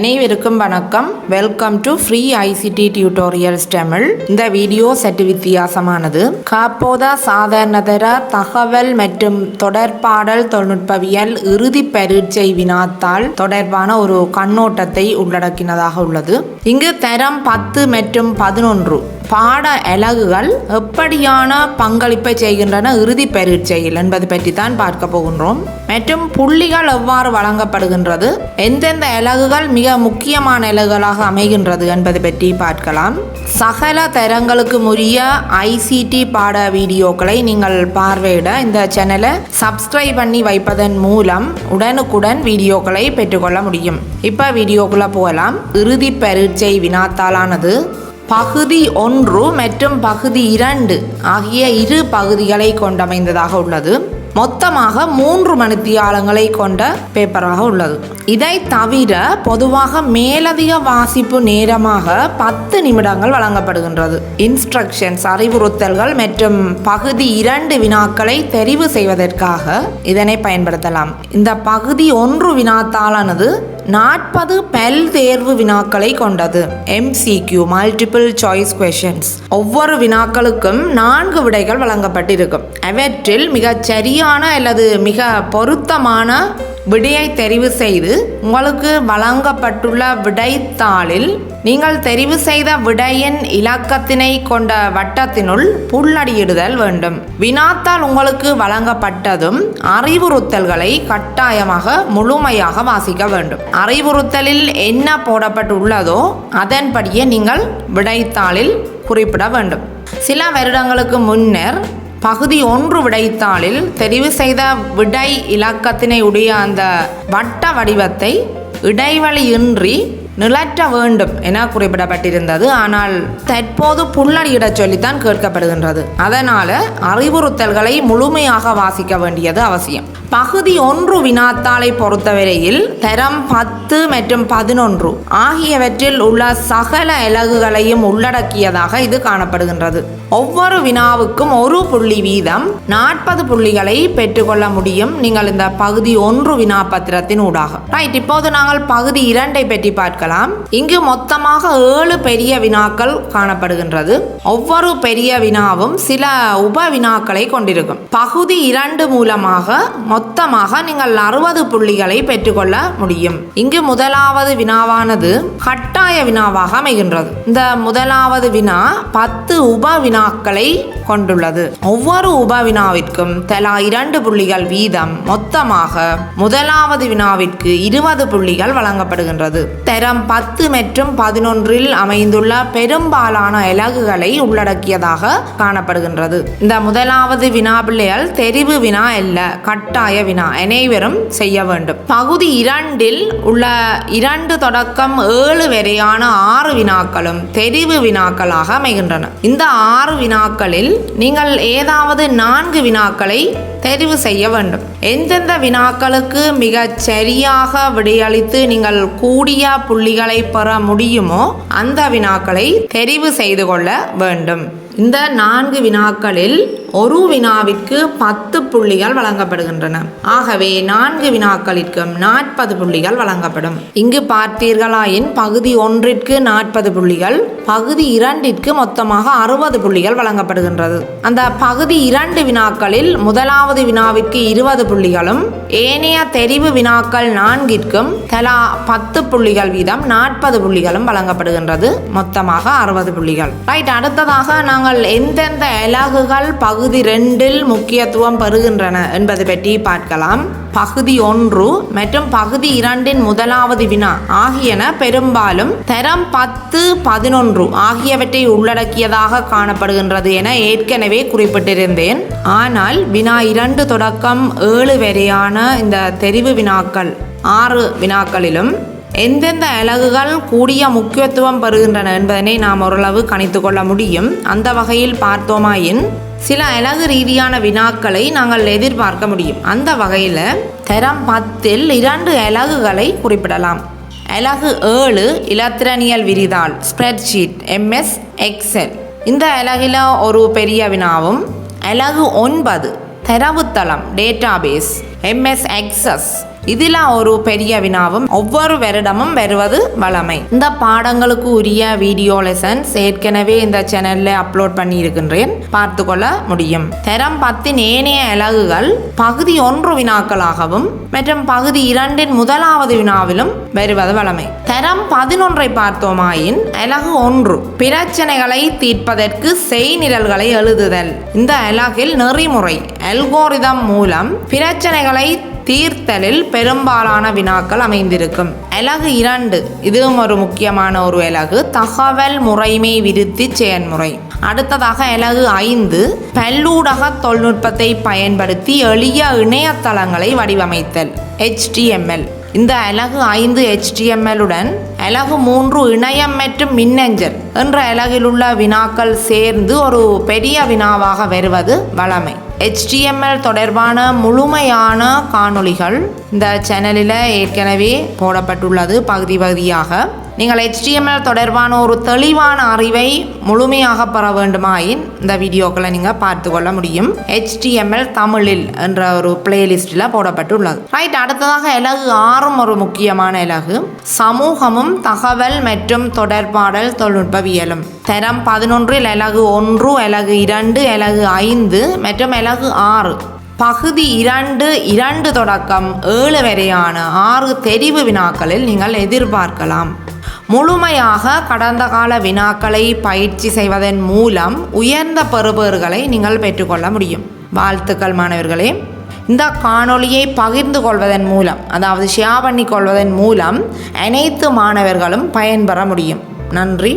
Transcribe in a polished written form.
அனைவருக்கும் வணக்கம். Welcome to free ICT tutorials Tamil. இந்த வீடியோ சற்று வித்தியாசமானது. காப்போதா சாதாரணதர தகவல் மற்றும் தொடர்பாடல் தொழில்நுட்பவியல் இறுதி பரீட்சை வினாத்தாள் தொடர்பான ஒரு கண்ணோட்டத்தை உள்ளடக்கினதாக உள்ளது. இங்கு தரம் 10 மற்றும் 11 பாட அலகுகள் எப்படியான பங்களிப்பை செய்கின்றன இறுதி பரீட்சையில் என்பது பற்றி தான் பார்க்க போகின்றோம். மற்றும் புள்ளிகள் எவ்வாறு வழங்கப்படுகின்றது, எந்தெந்த அலகுகள் மிக முக்கியமான அலகுகளாக அமைகின்றது என்பது பற்றி பார்க்கலாம். சகல தரங்களுக்கு உரிய ICT பாட வீடியோக்களை நீங்கள் பார்வையிட இந்த சேனலை சப்ஸ்கிரைப் பண்ணி வைப்பதன் மூலம் உடனுக்குடன் வீடியோக்களை பெற்றுக்கொள்ள முடியும். இப்போ வீடியோக்குள்ளே போகலாம். இறுதி பரீட்சை வினாத்தாளானது பகுதி 1 மற்றும் பகுதி 2 ஆகிய இரு பகுதிகளை கொண்டமைந்ததாக உள்ளது. மொத்தமாக 3 மணித்தியாலங்களை கொண்ட பேப்பராக உள்ளது. இதை தவிர பொதுவாக மேலதிக வாசிப்பு நேரமாக 10 நிமிடங்கள் வழங்கப்படுகின்றது. இன்ஸ்ட்ரக்ஷன்ஸ் அறிவுறுத்தல்கள் மற்றும் பகுதி 2 வினாக்களை தெரிவு செய்வதற்காக இதனை பயன்படுத்தலாம். இந்த பகுதி 1 வினாத்தாளானது 40 பல் தேர்வு வினாக்களை கொண்டது. MCQ multiple choice questions. ஒவ்வொரு வினாக்களுக்கும் 4 விடைகள் வழங்கப்பட்டிருக்கும். அவற்றில் மிகச் சரியான அல்லது மிக பொருத்தமான விடையை தெரிவு செய்து உங்களுக்கு வழங்கப்பட்டுள்ள விடைத்தாளில் நீங்கள் தெரிவு செய்த விடையின் இலக்கத்தினை கொண்ட வட்டத்தினுள் புள்ளடியிடுதல் வேண்டும். வினாத்தாள் உங்களுக்கு வழங்கப்பட்டதும் அறிவுறுத்தல்களை கட்டாயமாக முழுமையாக வாசிக்க வேண்டும். அறிவுறுத்தலில் என்ன போடப்பட்டுள்ளதோ அதன்படியே நீங்கள் விடைத்தாளில் குறிப்பிட வேண்டும். சில வருடங்களுக்கு முன்னர் பகுதி 1 விடைத்தாளில் தெரிவு செய்த விடை இலக்கத்தினை உடைய அந்த வட்ட வடிவத்தை இடைவெளியின்றி நிலற்ற வேண்டும் என குறிப்பிடப்பட்டிருந்தது. ஆனால் தற்போது புள்ளடியிட சொல்லித்தான் கேட்கப்படுகின்றது. அதனால அறிவுறுத்தல்களை முழுமையாக வாசிக்க வேண்டியது அவசியம். பகுதி 1 வினாத்தாளை பொறுத்தவரையில் தரம் 10 மற்றும் 11 ஆகியவற்றில் உள்ள சகல அலகுகளையும் உள்ளடக்கியதாக இது காணப்படுகின்றது. ஒவ்வொரு வினாவுக்கும் 1 புள்ளி வீதம் 40 புள்ளிகளை பெற்றுக்கொள்ள முடியும் நீங்கள் இந்த பகுதி 1 வினா பத்திரத்தின் ஊடாக. ரைட், இப்போது நாங்கள் பகுதி 2 பற்றி பார்க்கலாம். இங்கு மொத்தமாக 7 பெரிய வினாக்கள் காணப்படுகின்றது. ஒவ்வொரு பெரிய வினாவும் சில உப வினாக்களை கொண்டிருக்கும். பகுதி 2 மூலமாக மொத்தமாக நீங்கள் 60 புள்ளிகளை பெற்றுக்கொள்ள முடியும். இங்கு முதலாவது வினாவானது கட்டாய வினாவாக அமைகின்றது. இந்த முதலாவது வினா 10 உப வினாக்களை கொண்டுள்ளது. ஒவ்வொரு உப வினாவிற்கும் தலா 2 புள்ளிகள் வீதம் மொத்தமாக முதலாவது வினாவிற்கு 20 புள்ளிகள் வழங்கப்படுகின்றது. தரம் 10 மற்றும் 11 அமைந்துள்ள பெரும்பாலான அலகுகளை உள்ளடக்கியதாக காணப்படுகின்றது. இந்த முதலாவது வினா பிள்ளைகள் தெரிவு வினா அல்ல, கட்டாய வினா அனைவரும் செய்ய வேண்டும். பகுதி 2 உள்ள 2 தொடக்கம் 7 வரையான 6 வினாக்களும் தெரிவு வினாக்களாக அமைகின்றன. இந்த 6 வினாக்களில் நீங்கள் ஏதாவது 4 வினாக்களை தெரிவு செய்ய வேண்டும். எந்தெந்த வினாக்களுக்கு மிகச் சரியாக விடையளித்து நீங்கள் கூடிய புள்ளிகளை பெற முடியுமோ அந்த வினாக்களை தெரிவு செய்து கொள்ள வேண்டும். இந்த 4 வினாக்களில் ஒரு வினாவிற்கு 10 புள்ளிகள் வழங்கப்படுகின்றன. ஆகவே 4 வினாக்களிற்கும் 40 புள்ளிகள் வழங்கப்படும். இங்கு பார்த்தீர்களாயின் பகுதி 1ற்கு 40 புள்ளிகள், பகுதி 2ற்கு மொத்தமாக 60 புள்ளிகள் வழங்கப்படுகின்றது. அந்த பகுதி 2 வினாக்களில் முதலாவது வினாவிற்கு 20 புள்ளிகளும் ஏனைய தெரிவு வினாக்கள் 4ற்கும் தலா 10 புள்ளிகள் வீதம் 40 புள்ளிகளும் வழங்கப்படுகின்றது. மொத்தமாக 60 புள்ளிகள். ரைட், அடுத்ததாக நாங்கள் எந்தெந்த அலகுகள் பகுதி 2 முக்கியத்துவம் பெறுகின்றன என்பது பற்றி பார்க்கலாம். பகுதி 1 மற்றும் பகுதி 2 முதலாவது வினா ஆகியன பெரும்பாலும் தரம் 10, 11 ஆகியவற்றை உள்ளடக்கியதாக காணப்படுகின்றது என ஏற்கனவே குறிப்பிட்டிருந்தேன். ஆனால் வினா 2 தொடக்கம் 7 வரையான இந்த தெரிவு வினாக்கள் 6 வினாக்களிலும் எந்தெந்த அலகுகள் கூடிய முக்கியத்துவம் பெறுகின்றன என்பதனை நாம் ஓரளவு கணித்து கொள்ள முடியும். அந்த வகையில் பார்த்தோமாயின் சில அலகு ரீதியான வினாக்களை நாங்கள் எதிர்பார்க்க முடியும். அந்த வகையில் தரம் 10 2 அலகுகளை குறிப்பிடலாம். அலகு 7 இலத்திரனியல் விரிதாள் ஸ்ப்ரெட்ஷீட் MS Excel. இந்த அலகில் ஒரு பெரிய வினாவும், அலகு 9 தரவுத்தளம் டேட்டாபேஸ் MS Access இதில் ஒரு பெரிய வினாவும் ஒவ்வொரு வருடமும் வருவது வழமை. இந்த பாடங்களுக்கு உரிய வீடியோ லெசன்ஸ் ஏற்கனவே இந்த சேனல்ல அப்லோட் பண்ணி இருக்கின்றேன், பார்த்து கொள்ள முடியும். தரம் 10 ஏனைய அலகுகள் பகுதி 1 வினாக்களாகவும் மற்றும் பகுதி 2 முதலாவது வினாவிலும் வருவது வழமை. தரம் 11 பார்த்தோமாயின் அலகு 1 பிரச்சனைகளை தீர்ப்பதற்கு செய்நிரல்களை எழுதுதல். இந்த அலகில் நெறிமுறை அல்கோரிதம் மூலம் பிரச்சனைகளை தீர்த்தலில் பெரும்பாலான வினாக்கள் அமைந்திருக்கும். அலகு 2 இதுவும் ஒரு முக்கியமான ஒரு அலகு, தகவல் முறைமை விருத்தி செயன்முறை. அடுத்ததாக அலகு 5 பல்லூடக தொழில்நுட்பத்தை பயன்படுத்தி எளிய இணையதளங்களை வடிவமைத்தல் HTML. இந்த அலகு 5 HTML உடன் அலகு 3 இணையம் மற்றும் மின்னஞ்சல் என்ற அலகில் உள்ள வினாக்கள் சேர்ந்து ஒரு பெரிய வினாவாக வருவது வழமை. HTML தொடர்பான முழுமையான காணொளிகள் இந்த சேனலில் ஏற்கனவே போடப்பட்டுள்ளது பகுதி பகுதியாக. நீங்கள் HTML தொடர்பான ஒரு தெளிவான அறிவை முழுமையாக பெற வேண்டுமாயின் இந்த வீடியோக்களை நீங்கள் பார்த்து கொள்ள முடியும். HTML தமிழில் என்ற ஒரு பிளேலிஸ்டில் போடப்பட்டுள்ளது. ரைட், அடுத்ததாக அலகு 6 ஒரு முக்கியமான அலகு, சமூகமும் தகவல் மற்றும் தொடர்பாடல் தொழில்நுட்பவியலும். தரம் 11 அலகு 1, அலகு 2, அலகு 5 மற்றும் அலகு 6 பகுதி 2 தொடக்கம் 7 வரையான 6 தெரிவு வினாக்களில் நீங்கள் எதிர்பார்க்கலாம். முழுமையாக கடந்த கால வினாக்களை பயிற்சி செய்வதன் மூலம் உயர்ந்த பெறுபேறுகளை நீங்கள் பெற்றுக்கொள்ள முடியும். வாழ்த்துக்கள் மாணவர்களே. இந்த காணொளியை பகிர்ந்து கொள்வதன் மூலம், அதாவது ஷேர் பண்ணி கொள்வதன் மூலம் அனைத்து மாணவர்களும் பயன்பெற முடியும். நன்றி.